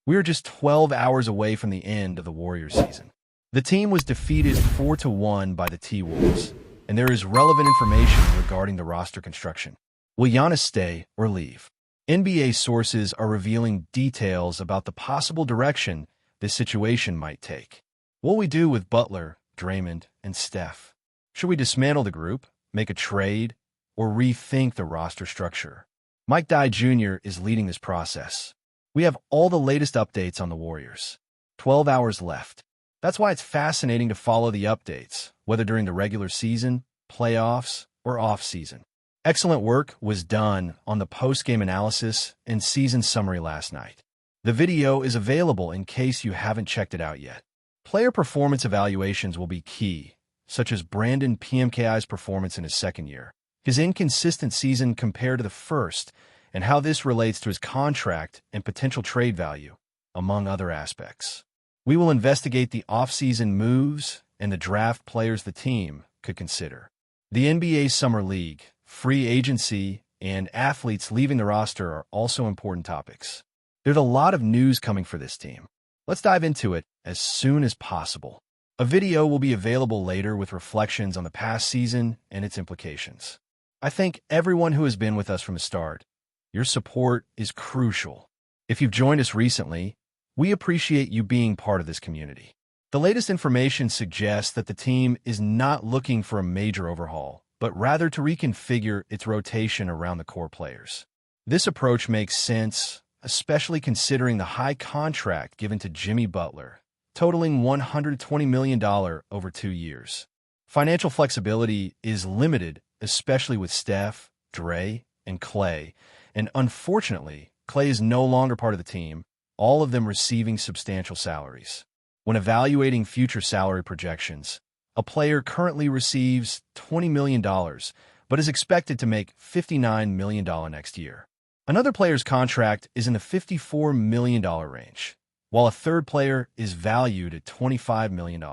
We are just 12 hours away from the end of the Warriors season. The team was defeated 4-1 by the T-Wolves, and there is relevant information regarding the roster construction. Will Giannis stay or leave? NBA sources are revealing details about the possible direction this situation might take. What will we do with Butler, Draymond, and Steph? Should we dismantle the group, make a trade, or rethink the roster structure? Mike Dye Jr. is leading this process. We have all the latest updates on the Warriors. 12 hours left. That's why it's fascinating to follow the updates, whether during the regular season, playoffs, or off-season. Excellent work was done on the post-game analysis and season summary last night. The video is available in case you haven't checked it out yet. Player performance evaluations will be key, such as Brandon PMKI's performance in his second year, his inconsistent season compared to the first, and how this relates to his contract and potential trade value, among other aspects. We will investigate the off-season moves and the draft players the team could consider. The NBA Summer League, free agency, and athletes leaving the roster are also important topics. There's a lot of news coming for this team. Let's dive into it as soon as possible. A video will be available later with reflections on the past season and its implications. I thank everyone who has been with us from the start. Your support is crucial. If you've joined us recently, we appreciate you being part of this community. The latest information suggests that the team is not looking for a major overhaul, but rather to reconfigure its rotation around the core players. This approach makes sense, especially considering the high contract given to Jimmy Butler, totaling $120 million over 2 years. Financial flexibility is limited, especially with Steph, Dre, and Klay, and unfortunately, Klay is no longer part of the team, all of them receiving substantial salaries. When evaluating future salary projections, a player currently receives $20 million, but is expected to make $59 million next year. Another player's contract is in the $54 million range, while a third player is valued at $25 million.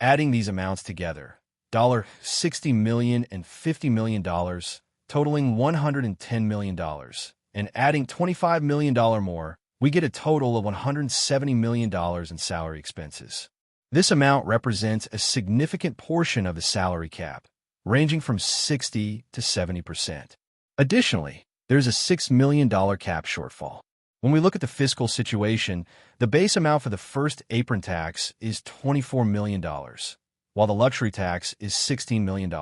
Adding these amounts together, $60 million and $50 million, totaling $110 million, and adding $25 million more, we get a total of $170 million in salary expenses. This amount represents a significant portion of the salary cap, ranging from 60 to 70%. Additionally, there's a $6 million cap shortfall. When we look at the fiscal situation, the base amount for the first apron tax is $24 million, while the luxury tax is $16 million.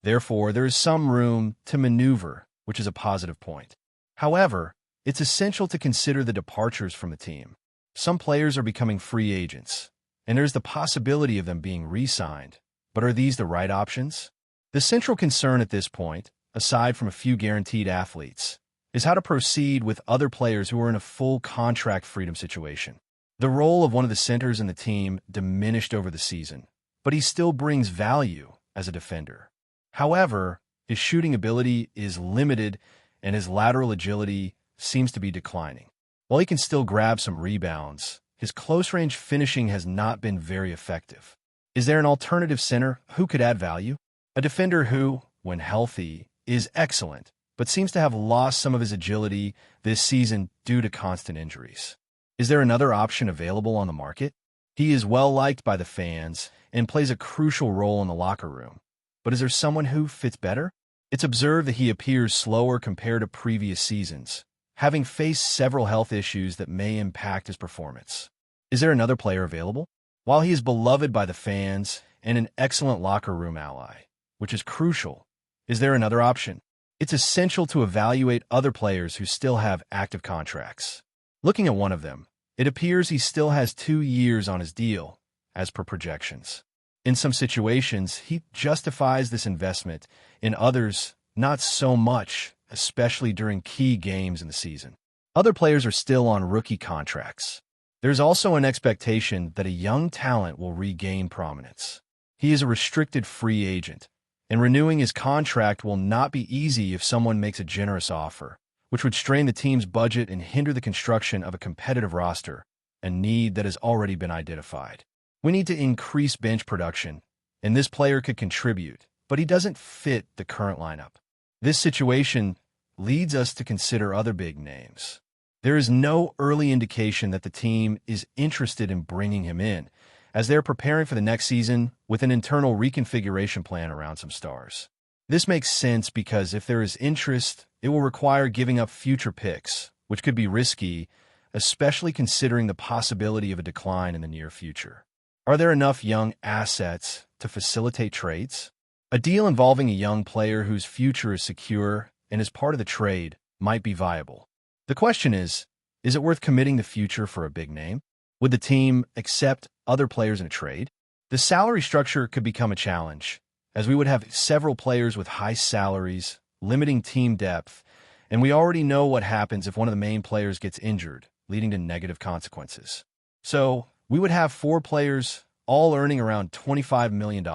Therefore, there is some room to maneuver, which is a positive point. However, it's essential to consider the departures from the team. Some players are becoming free agents, and there's the possibility of them being re-signed. But are these the right options? The central concern at this point, aside from a few guaranteed athletes, is how to proceed with other players who are in a full contract freedom situation. The role of one of the centers in the team diminished over the season, but he still brings value as a defender. However, his shooting ability is limited and his lateral agility seems to be declining. While he can still grab some rebounds, his close-range finishing has not been very effective. Is there an alternative center who could add value? A defender who, when healthy, is excellent, but seems to have lost some of his agility this season due to constant injuries. Is there another option available on the market? He is well-liked by the fans and plays a crucial role in the locker room. But is there someone who fits better? It's observed that he appears slower compared to previous seasons, having faced several health issues that may impact his performance. Is there another player available? While he is beloved by the fans and an excellent locker room ally, which is crucial, is there another option? It's essential to evaluate other players who still have active contracts. Looking at one of them, it appears he still has 2 years on his deal, as per projections. In some situations, he justifies this investment. In others, not so much, especially during key games in the season. Other players are still on rookie contracts. There's also an expectation that a young talent will regain prominence. He is a restricted free agent, and renewing his contract will not be easy if someone makes a generous offer, which would strain the team's budget and hinder the construction of a competitive roster, a need that has already been identified. We need to increase bench production, and this player could contribute, but he doesn't fit the current lineup. This situation leads us to consider other big names. There is no early indication that the team is interested in bringing him in, as they're preparing for the next season with an internal reconfiguration plan around some stars. This makes sense because if there is interest, it will require giving up future picks, which could be risky, especially considering the possibility of a decline in the near future. Are there enough young assets to facilitate trades? A deal involving a young player whose future is secure and is part of the trade might be viable. The question is it worth committing the future for a big name? Would the team accept other players in a trade? The salary structure could become a challenge, as we would have several players with high salaries, limiting team depth, and we already know what happens if one of the main players gets injured, leading to negative consequences. So, we would have 4 players all earning around $25 million,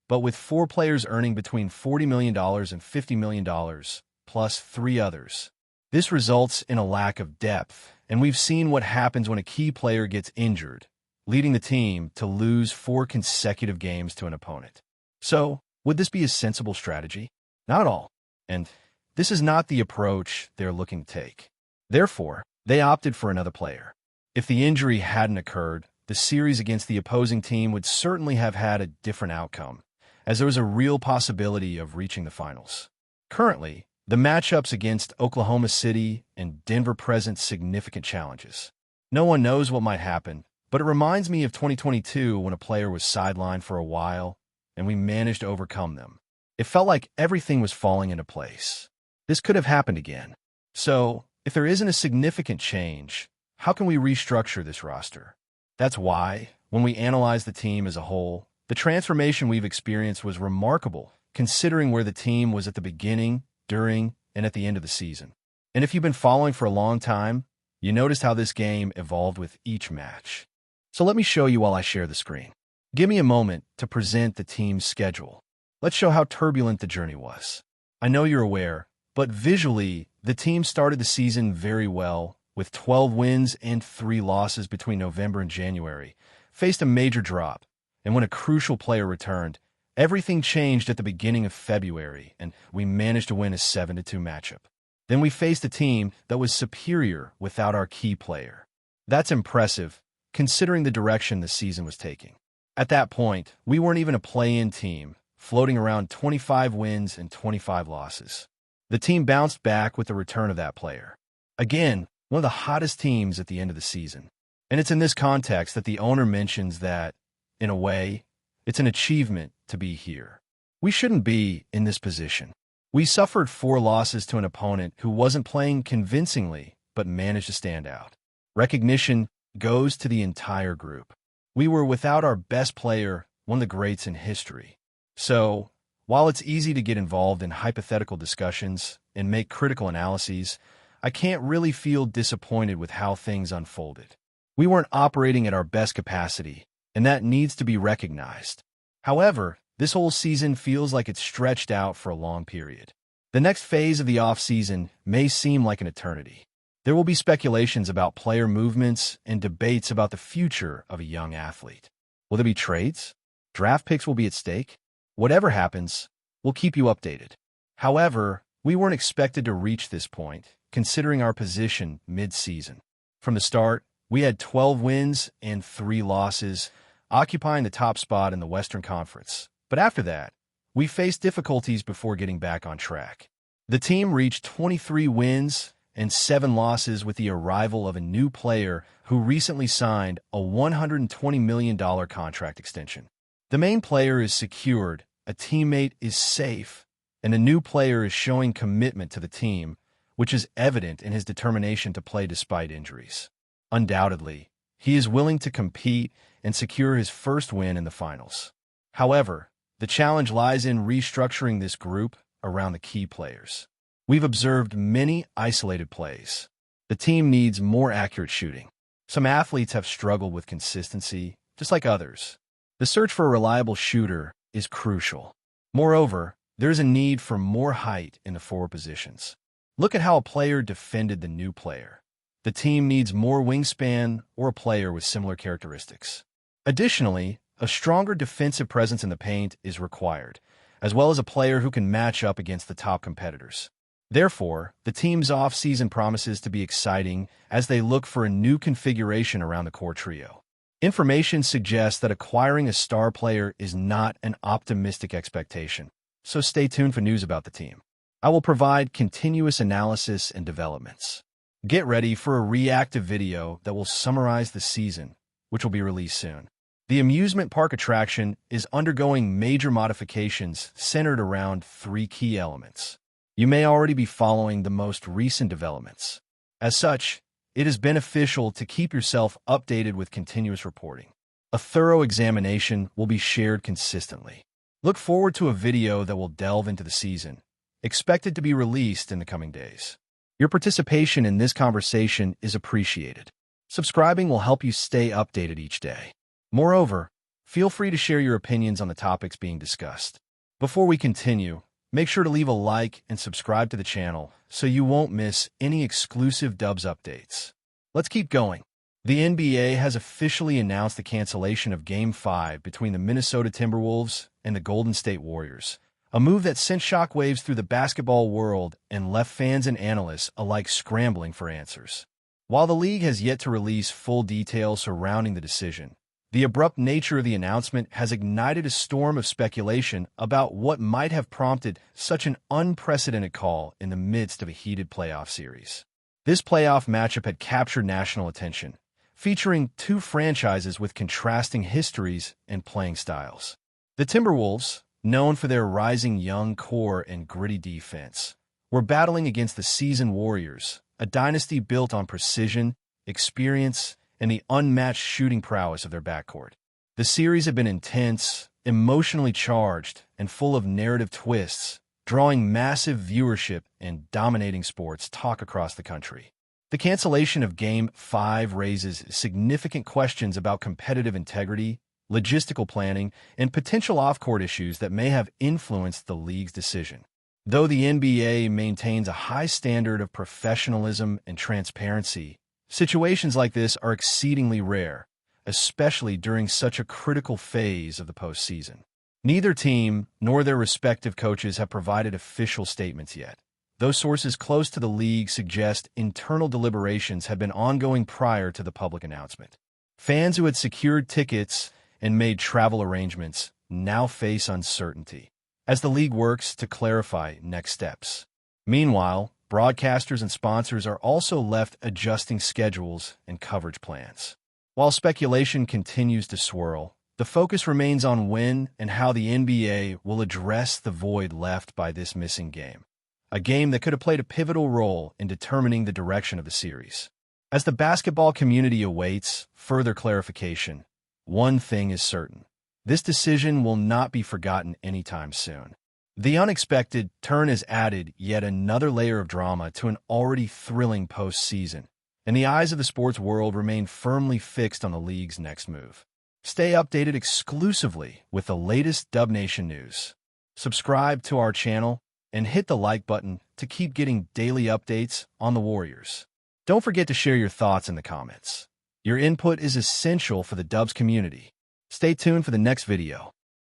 but with 4 players earning between $40 million and $50 million, plus 3 others. This results in a lack of depth, and we've seen what happens when a key player gets injured, leading the team to lose 4 consecutive games to an opponent. So, would this be a sensible strategy? Not at all. And this is not the approach they're looking to take. Therefore, they opted for another player. If the injury hadn't occurred, the series against the opposing team would certainly have had a different outcome, as there was a real possibility of reaching the finals. Currently, the matchups against Oklahoma City and Denver present significant challenges. No one knows what might happen, but it reminds me of 2022 when a player was sidelined for a while, and we managed to overcome them. It felt like everything was falling into place. This could have happened again. So, if there isn't a significant change, how can we restructure this roster? That's why, when we analyze the team as a whole, the transformation we've experienced was remarkable, considering where the team was at the beginning, during, and at the end of the season. And if you've been following for a long time, you noticed how this game evolved with each match. So let me show you while I share the screen. Give me a moment to present the team's schedule. Let's show how turbulent the journey was. I know you're aware, but visually, the team started the season very well, with 12 wins and 3 losses between November and January, faced a major drop, and when a crucial player returned, everything changed at the beginning of February, and we managed to win a 7-2 matchup. Then we faced a team that was superior without our key player. That's impressive, considering the direction the season was taking. At that point, we weren't even a play-in team, floating around 25 wins and 25 losses. The team bounced back with the return of that player. Again, one of the hottest teams at the end of the season. And it's in this context that the owner mentions that, in a way, it's an achievement to be here. We shouldn't be in this position. We suffered 4 losses to an opponent who wasn't playing convincingly, but managed to stand out. Recognition goes to the entire group. We were without our best player, one of the greats in history. So, while it's easy to get involved in hypothetical discussions and make critical analyses, I can't really feel disappointed with how things unfolded. We weren't operating at our best capacity, and that needs to be recognized. However, this whole season feels like it's stretched out for a long period. The next phase of the offseason may seem like an eternity. There will be speculations about player movements and debates about the future of a young athlete. Will there be trades? Draft picks will be at stake? Whatever happens, we'll keep you updated. However, we weren't expected to reach this point, considering our position mid-season. From the start, we had 12 wins and 3 losses, occupying the top spot in the Western Conference. But after that, we faced difficulties before getting back on track. The team reached 23 wins and 7 losses with the arrival of a new player who recently signed a $120 million contract extension. The main player is secured, a teammate is safe, and a new player is showing commitment to the team, which is evident in his determination to play despite injuries. Undoubtedly, he is willing to compete and secure his first win in the finals. However, the challenge lies in restructuring this group around the key players. We've observed many isolated plays. The team needs more accurate shooting. Some athletes have struggled with consistency, just like others. The search for a reliable shooter is crucial. Moreover, there is a need for more height in the forward positions. Look at how a player defended the new player. The team needs more wingspan or a player with similar characteristics. Additionally, a stronger defensive presence in the paint is required, as well as a player who can match up against the top competitors. Therefore, the team's off-season promises to be exciting as they look for a new configuration around the core trio. Information suggests that acquiring a star player is not an optimistic expectation, so stay tuned for news about the team. I will provide continuous analysis and developments. Get ready for a reactive video that will summarize the season, which will be released soon. The amusement park attraction is undergoing major modifications centered around 3 key elements. You may already be following the most recent developments. As such, it is beneficial to keep yourself updated with continuous reporting. A thorough examination will be shared consistently. Look forward to a video that will delve into the season, expected to be released in the coming days. Your participation in this conversation is appreciated. Subscribing will help you stay updated each day. Moreover, feel free to share your opinions on the topics being discussed. Before we continue, make sure to leave a like and subscribe to the channel so you won't miss any exclusive Dubs updates. Let's keep going. The NBA has officially announced the cancellation of Game 5 between the Minnesota Timberwolves and the Golden State Warriors, a move that sent shockwaves through the basketball world and left fans and analysts alike scrambling for answers. While the league has yet to release full details surrounding the decision, the abrupt nature of the announcement has ignited a storm of speculation about what might have prompted such an unprecedented call in the midst of a heated playoff series. This playoff matchup had captured national attention, featuring 2 franchises with contrasting histories and playing styles. The Timberwolves, known for their rising young core and gritty defense, were battling against the seasoned Warriors, a dynasty built on precision, experience, and the unmatched shooting prowess of their backcourt. The series had been intense, emotionally charged, and full of narrative twists, drawing massive viewership and dominating sports talk across the country. The cancellation of Game 5 raises significant questions about competitive integrity, logistical planning, and potential off-court issues that may have influenced the league's decision. Though the NBA maintains a high standard of professionalism and transparency, situations like this are exceedingly rare, especially during such a critical phase of the postseason. Neither team nor their respective coaches have provided official statements yet, though sources close to the league suggest internal deliberations have been ongoing prior to the public announcement. Fans who had secured tickets and made travel arrangements now face uncertainty as the league works to clarify next steps. Meanwhile, broadcasters and sponsors are also left adjusting schedules and coverage plans. While speculation continues to swirl, the focus remains on when and how the NBA will address the void left by this missing game, a game that could have played a pivotal role in determining the direction of the series. As the basketball community awaits further clarification, one thing is certain: this decision will not be forgotten anytime soon. The unexpected turn has added yet another layer of drama to an already thrilling postseason, and the eyes of the sports world remain firmly fixed on the league's next move. Stay updated exclusively with the latest Dub Nation news. Subscribe to our channel and hit the like button to keep getting daily updates on the Warriors. Don't forget to share your thoughts in the comments. Your input is essential for the Dubs community. Stay tuned for the next video.